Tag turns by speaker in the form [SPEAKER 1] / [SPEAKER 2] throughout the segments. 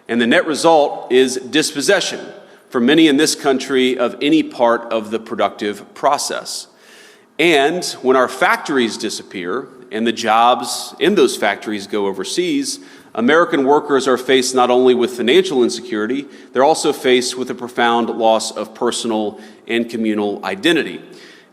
[SPEAKER 1] And the net result is dispossession for many in this country of any part of the productive process. And when our factories disappear and the jobs in those factories go overseas, American workers are faced not only with financial insecurity, they're also faced with a profound loss of personal and communal identity.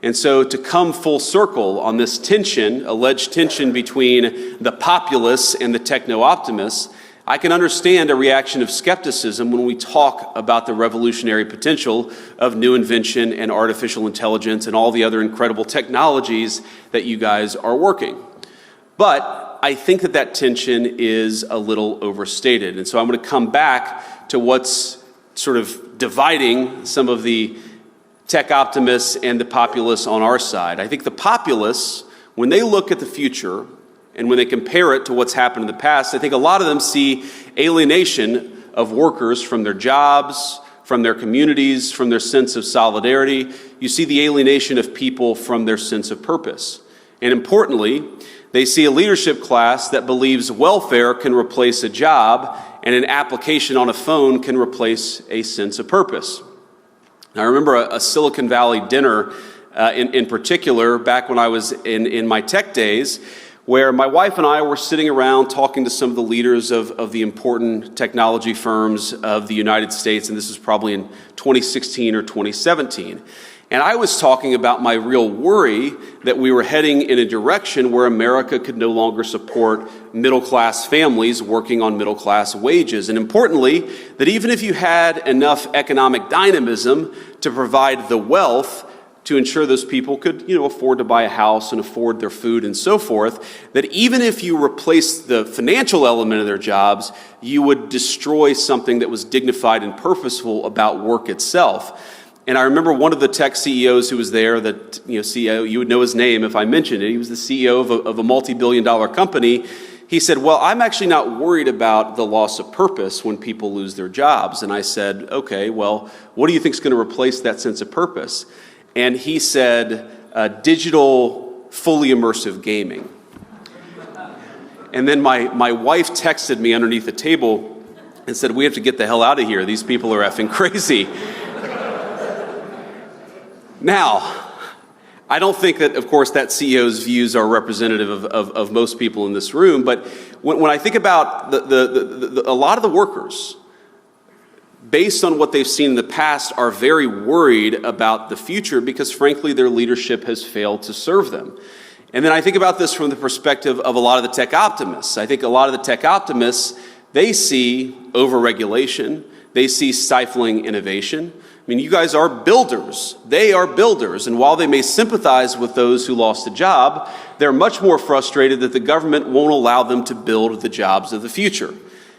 [SPEAKER 1] And so to come full circle on this tension, alleged tension between the populace and the techno-optimists, I can understand a reaction of skepticism when we talk about the revolutionary potential of new invention and artificial intelligence and all the other incredible technologies that you guys are working. But I think that tension is a little overstated. And so I'm going to come back to what's sort of dividing some of the tech optimists and the populists on our side. I think the populists, when they look at the future and when they compare it to what's happened in the past, I think a lot of them see alienation of workers from their jobs, from their communities, from their sense of solidarity. You see the alienation of people from their sense of purpose. And importantly, they see a leadership class that believes welfare can replace a job and an application on a phone can replace a sense of purpose. I remember a Silicon Valley dinner in particular back when I was in my tech days, where my wife and I were sitting around talking to some of the leaders of the important technology firms of the United States, and this was probably in 2016 or 2017. And I was talking about my real worry that we were heading in a direction where America could no longer support middle-class families working on middle-class wages. And importantly, that even if you had enough economic dynamism to provide the wealth to ensure those people could, afford to buy a house and afford their food and so forth, that even if you replaced the financial element of their jobs, you would destroy something that was dignified and purposeful about work itself. And I remember one of the tech CEOs who was there, CEO, you would know his name if I mentioned it. He was the CEO of a multi-billion-dollar company. He said, well, I'm actually not worried about the loss of purpose when people lose their jobs. And I said, okay, well, what do you think is going to replace that sense of purpose? And he said, digital, fully immersive gaming. And then my wife texted me underneath the table and said, we have to get the hell out of here. These people are effing crazy. Now, I don't think that, of course, that CEO's views are representative of most people in this room, but when I think about a lot of the workers, based on what they've seen in the past, are very worried about the future because, frankly, their leadership has failed to serve them. And then I think about this from the perspective of a lot of the tech optimists. I think a lot of the tech optimists, they see overregulation, they see stifling innovation. I mean, you guys are builders. They are builders. And while they may sympathize with those who lost a job, they're much more frustrated that the government won't allow them to build the jobs of the future.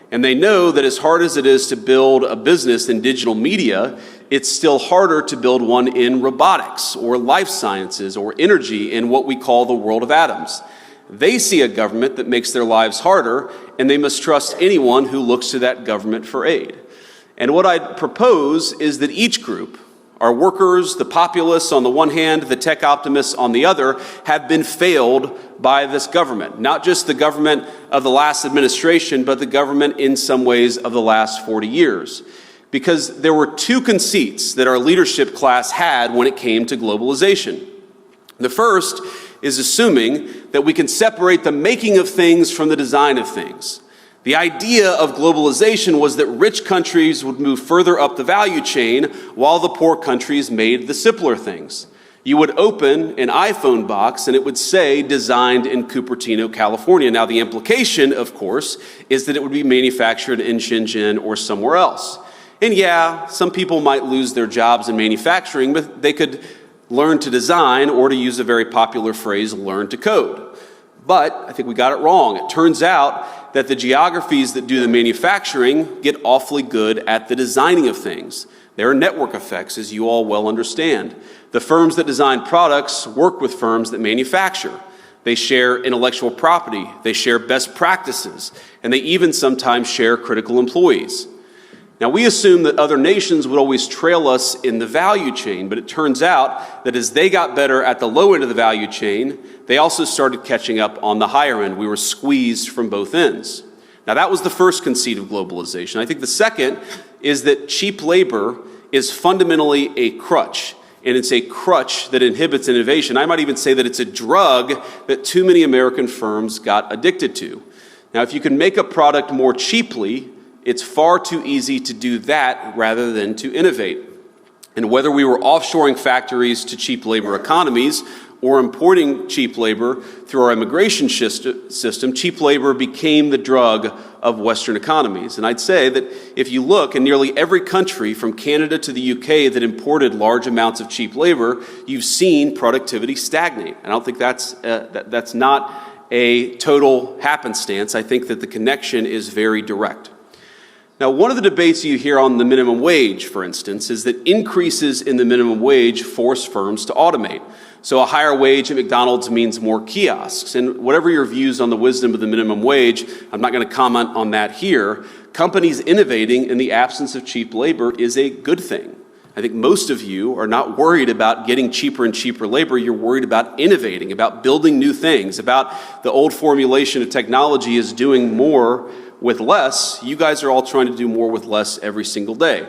[SPEAKER 1] And they know that as hard as it is to build a business in digital media, it's still harder to build one in robotics or life sciences or energy in what we call the world of atoms. They see a government that makes their lives harder, and they must trust anyone who looks to that government for aid. And what I'd propose is that each group, our workers, the populists on the one hand, the tech optimists on the other, have been failed by this government. Not just the government of the last administration, but the government in some ways of the last 40 years. Because there were two conceits that our leadership class had when it came to globalization. The first is assuming that we can separate the making of things from the design of things. The idea of globalization was that rich countries would move further up the value chain while the poor countries made the simpler things. You would open an iPhone box and it would say designed in Cupertino, California. Now the implication, of course, is that it would be manufactured in Shenzhen or somewhere else. And yeah, some people might lose their jobs in manufacturing, but they could learn to design, or to use a very popular phrase, learn to code. But I think we got it wrong. It turns out that the geographies that do the manufacturing get awfully good at the designing of things. There are network effects, as you all well understand. The firms that design products work with firms that manufacture. They share intellectual property, they share best practices, and they even sometimes share critical employees. Now, we assume that other nations would always trail us in the value chain, but it turns out that as they got better at the low end of the value chain, they also started catching up on the higher end. We were squeezed from both ends. Now, that was the first conceit of globalization. I think the second is that cheap labor is fundamentally a crutch, and it's a crutch that inhibits innovation. I might even say that it's a drug that too many American firms got addicted to. Now, if you can make a product more cheaply, it's far too easy to do that rather than to innovate. And whether we were offshoring factories to cheap labor economies or importing cheap labor through our immigration system, cheap labor became the drug of Western economies. And I'd say that if you look in nearly every country from Canada to the UK that imported large amounts of cheap labor, you've seen productivity stagnate. I don't think that's not a total happenstance. I think that the connection is very direct. Now, one of the debates you hear on the minimum wage, for instance, is that increases in the minimum wage force firms to automate. So a higher wage at McDonald's means more kiosks. And whatever your views on the wisdom of the minimum wage, I'm not going to comment on that here. Companies innovating in the absence of cheap labor is a good thing. I think most of you are not worried about getting cheaper and cheaper labor. You're worried about innovating, about building new things, about the old formulation of technology is doing more with less. You guys are all trying to do more with less every single day.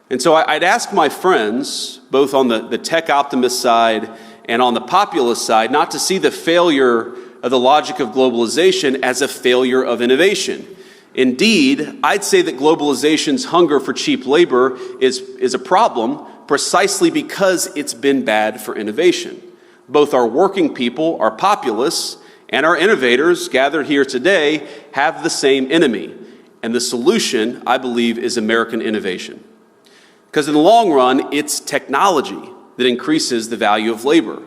[SPEAKER 1] And so I'd ask my friends, both on the tech optimist side and on the populist side, not to see the failure of the logic of globalization as a failure of innovation. Indeed, I'd say that globalization's hunger for cheap labor is a problem precisely because it's been bad for innovation. Both our working people, our populists, and our innovators gathered here today have the same enemy. And the solution, I believe, is American innovation. Because in the long run, it's technology that increases the value of labor.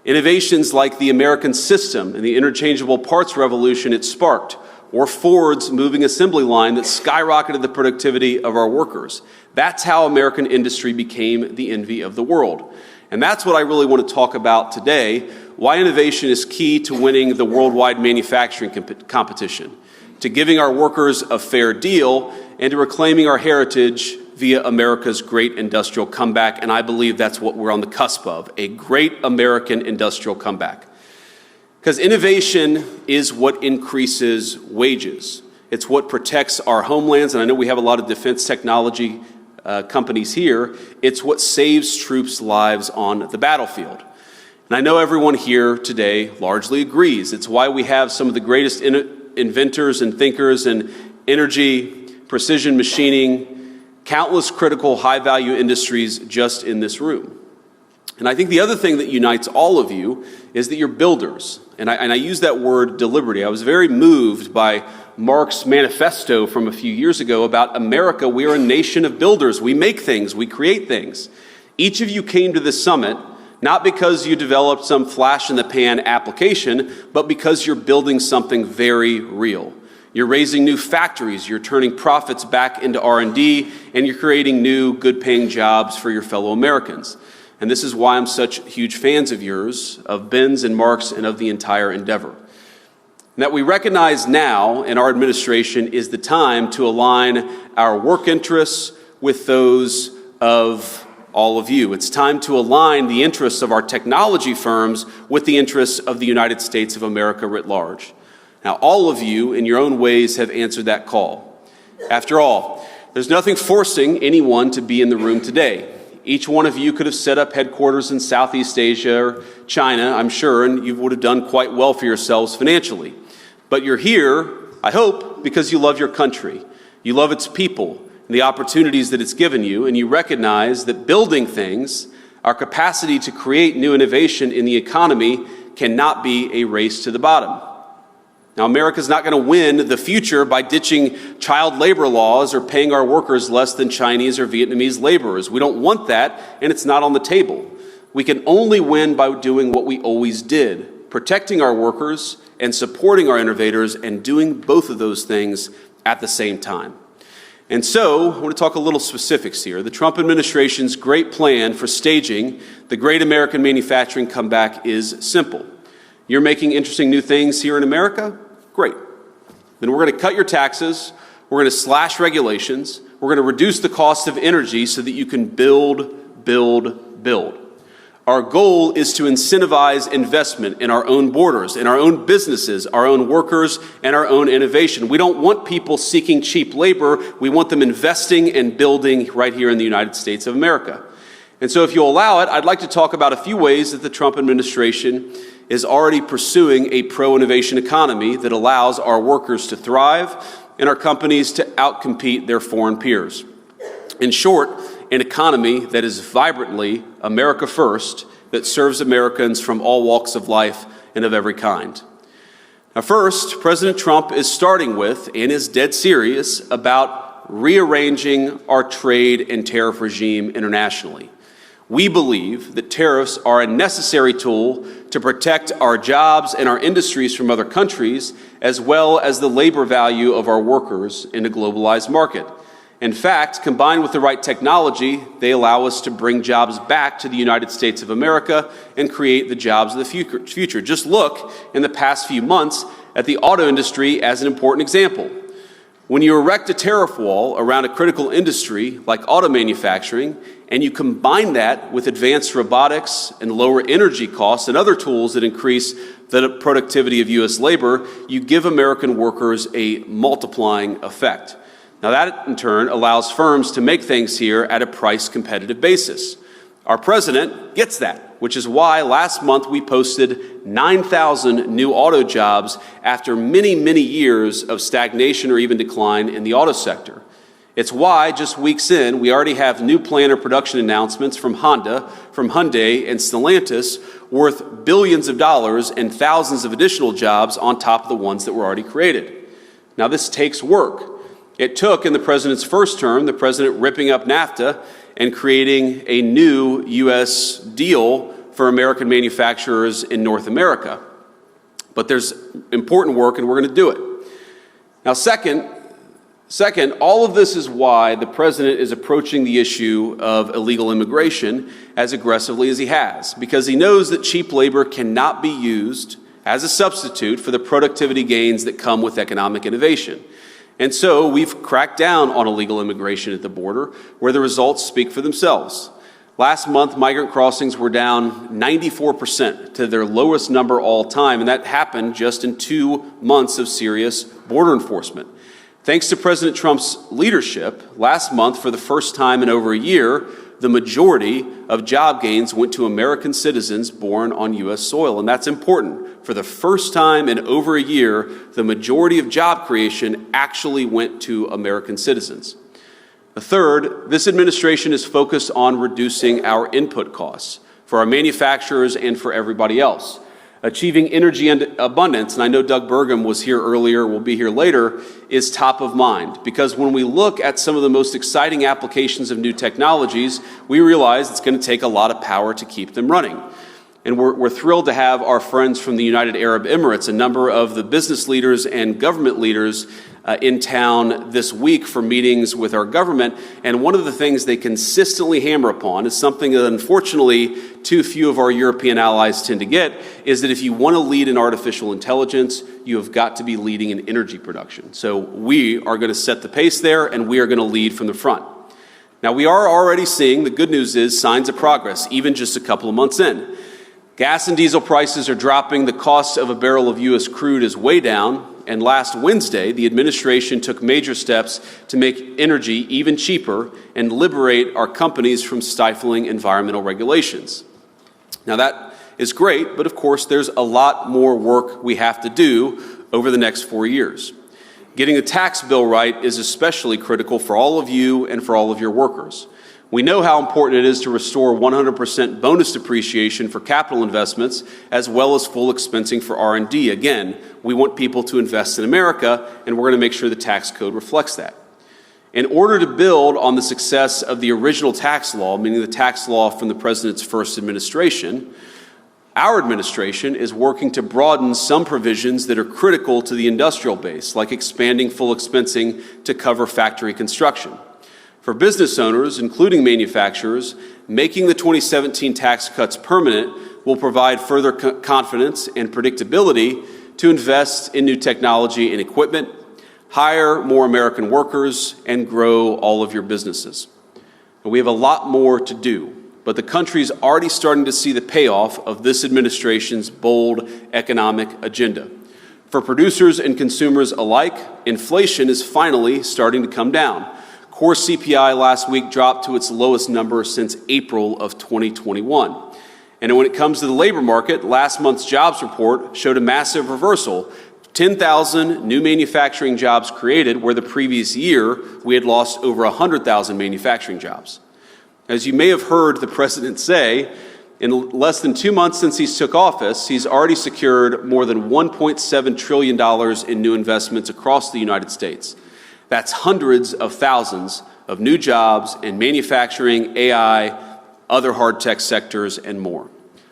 [SPEAKER 1] Innovations like the American system and the interchangeable parts revolution it sparked, or Ford's moving assembly line that skyrocketed the productivity of our workers. That's how American industry became the envy of the world. And that's what I really want to talk about today, why innovation is key to winning the worldwide manufacturing competition, to giving our workers a fair deal, and to reclaiming our heritage via America's great industrial comeback. And I believe that's what we're on the cusp of, a great American industrial comeback. Because innovation is what increases wages. It's what protects our homelands, and I know we have a lot of defense technology companies here. It's what saves troops' lives on the battlefield. And I know everyone here today largely agrees. It's why we have some of the greatest inventors and thinkers in energy, precision machining, countless critical high-value industries just in this room. And I think the other thing that unites all of you is that you're builders. And I use that word deliberately. I was very moved by Mark's manifesto from a few years ago about America. We are a nation of builders. We make things. We create things. Each of you came to this summit not because you developed some flash-in-the-pan application, but because you're building something very real. You're raising new factories, you're turning profits back into R&D, and you're creating new, good-paying jobs for your fellow Americans. And this is why I'm such huge fans of yours, of Ben's and Mark's, and of the entire endeavor. And that we recognize now in our administration is the time to align our work interests with those of all of you. It's time to align the interests of our technology firms with the interests of the United States of America writ large. Now, all of you, in your own ways, have answered that call. After all, there's nothing forcing anyone to be in the room today. Each one of you could have set up headquarters in Southeast Asia or China, I'm sure, and you would have done quite well for yourselves financially. But you're here, I hope, because you love your country. You love its people and the opportunities that it's given you, and you recognize that building things, our capacity to create new innovation in the economy, cannot be a race to the bottom. Now, America's not going to win the future by ditching child labor laws or paying our workers less than Chinese or Vietnamese laborers. We don't want that, and it's not on the table. We can only win by doing what we always did, protecting our workers and supporting our innovators, and doing both of those things at the same time. And so, I want to talk a little specifics here. The Trump administration's great plan for staging the great American manufacturing comeback is simple. You're making interesting new things here in America? Great. Then we're going to cut your taxes, we're going to slash regulations, we're going to reduce the cost of energy so that you can build. Our goal is to incentivize investment in our own borders, in our own businesses, our own workers, and our own innovation. We don't want people seeking cheap labor. We want them investing and building right here in the United States of America. And so if you'll allow it, I'd like to talk about a few ways that the Trump administration is already pursuing a pro-innovation economy that allows our workers to thrive and our companies to outcompete their foreign peers. In short, an economy that is vibrantly America first, that serves Americans from all walks of life and of every kind. Now, first, President Trump is starting with, and is dead serious, about rearranging our trade and tariff regime internationally. We believe that tariffs are a necessary tool to protect our jobs and our industries from other countries, as well as the labor value of our workers in a globalized market. In fact, combined with the right technology, they allow us to bring jobs back to the United States of America and create the jobs of the future. Just look in the past few months at the auto industry as an important example. When you erect a tariff wall around a critical industry like auto manufacturing, and you combine that with advanced robotics and lower energy costs and other tools that increase the productivity of U.S. labor, you give American workers a multiplying effect. Now that, in turn, allows firms to make things here at a price-competitive basis. Our president gets that, which is why last month we posted 9,000 new auto jobs after many, many years of stagnation or even decline in the auto sector. It's why, just weeks in, we already have new plant or production announcements from Honda, from Hyundai, and Stellantis worth billions of dollars and thousands of additional jobs on top of the ones that were already created. Now this takes work. It took, in the president's first term, the president ripping up NAFTA and creating a new U.S. deal for American manufacturers in North America. But there's important work, and we're going to do it. Now, second, all of this is why the president is approaching the issue of illegal immigration as aggressively as he has, because he knows that cheap labor cannot be used as a substitute for the productivity gains that come with economic innovation. And so we've cracked down on illegal immigration at the border, where the results speak for themselves. Last month, migrant crossings were down 94% to their lowest number all time, and that happened just in 2 months of serious border enforcement. Thanks to President Trump's leadership, last month, for the first time in over a year, the majority of job gains went to American citizens born on U.S. soil, and that's important. For the first time in over a year, the majority of job creation actually went to American citizens. The third, this administration is focused on reducing our input costs for our manufacturers and for everybody else. Achieving energy abundance, and I know Doug Burgum was here earlier, will be here later, is top of mind. Because when we look at some of the most exciting applications of new technologies, we realize it's going to take a lot of power to keep them running. And we're thrilled to have our friends from the United Arab Emirates, a number of the business leaders and government leaders in town this week for meetings with our government. And one of the things they consistently hammer upon is something that unfortunately too few of our European allies tend to get, is that if you want to lead in artificial intelligence, you have got to be leading in energy production. So we are going to set the pace there, and we are going to lead from the front. Now, we are already seeing, the good news is, signs of progress, even just a couple of months in. Gas and diesel prices are dropping, the cost of a barrel of U.S. crude is way down, and last Wednesday, the administration took major steps to make energy even cheaper and liberate our companies from stifling environmental regulations. Now that is great, but of course there's a lot more work we have to do over the next 4 years. Getting the tax bill right is especially critical for all of you and for all of your workers. We know how important it is to restore 100% bonus depreciation for capital investments, as well as full expensing for R&D. Again, we want people to invest in America, and we're going to make sure the tax code reflects that. In order to build on the success of the original tax law, meaning the tax law from the president's first administration, our administration is working to broaden some provisions that are critical to the industrial base, like expanding full expensing to cover factory construction. For business owners, including manufacturers, making the 2017 tax cuts permanent will provide further confidence and predictability to invest in new technology and equipment, hire more American workers, and grow all of your businesses. And we have a lot more to do, but the country's already starting to see the payoff of this administration's bold economic agenda. For producers and consumers alike, inflation is finally starting to come down. Core CPI last week dropped to its lowest number since April of 2021. And when it comes to the labor market, last month's jobs report showed a massive reversal. 10,000 new manufacturing jobs created, where the previous year we had lost over 100,000 manufacturing jobs. As you may have heard the president say, in less than 2 months since he took office, he's already secured more than $1.7 trillion in new investments across the United States. That's hundreds of thousands of new jobs in manufacturing, AI, other hard tech sectors, and more.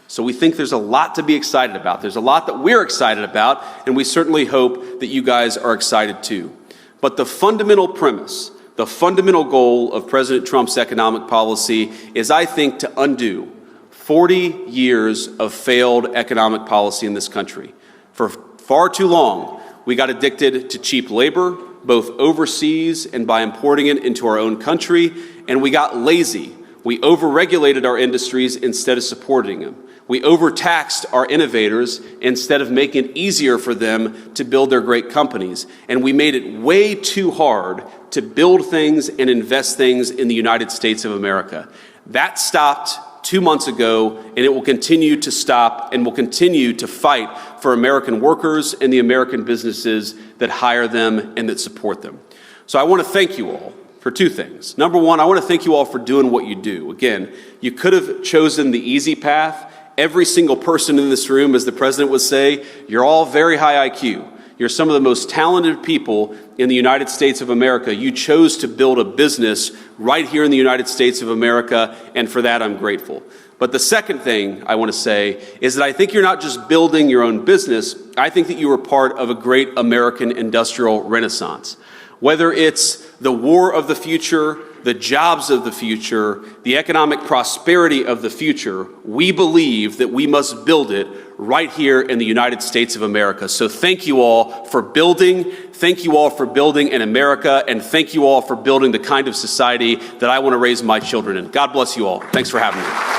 [SPEAKER 1] So we think there's a lot to be excited about. There's a lot that we're excited about, and we certainly hope that you guys are excited too. But the fundamental premise, the fundamental goal of President Trump's economic policy is, I think, to undo 40 years of failed economic policy in this country. For far too long, we got addicted to cheap labor, both overseas and by importing it into our own country, and we got lazy. We overregulated our industries instead of supporting them. We overtaxed our innovators instead of making it easier for them to build their great companies. And we made it way too hard to build things and invest things in the United States of America. That stopped 2 months ago, and it will continue to stop, and will continue to fight for American workers and the American businesses that hire them and that support them. So I want to thank you all for two things. Number one, I want to thank you all for doing what you do. Again, you could have chosen the easy path. Every single person in this room, as the president would say, you're all very high IQ. You're some of the most talented people in the United States of America. You chose to build a business right here in the United States of America, and for that I'm grateful. But the second thing I want to say is that I think you're not just building your own business, I think that you are part of a great American industrial renaissance. Whether it's the war of the future, the jobs of the future, the economic prosperity of the future, we believe that we must build it right here in the United States of America. So thank you all for building. Thank you all for building in America, and thank you all for building the kind of society that I want to raise my children in. God bless you all. Thanks for having me.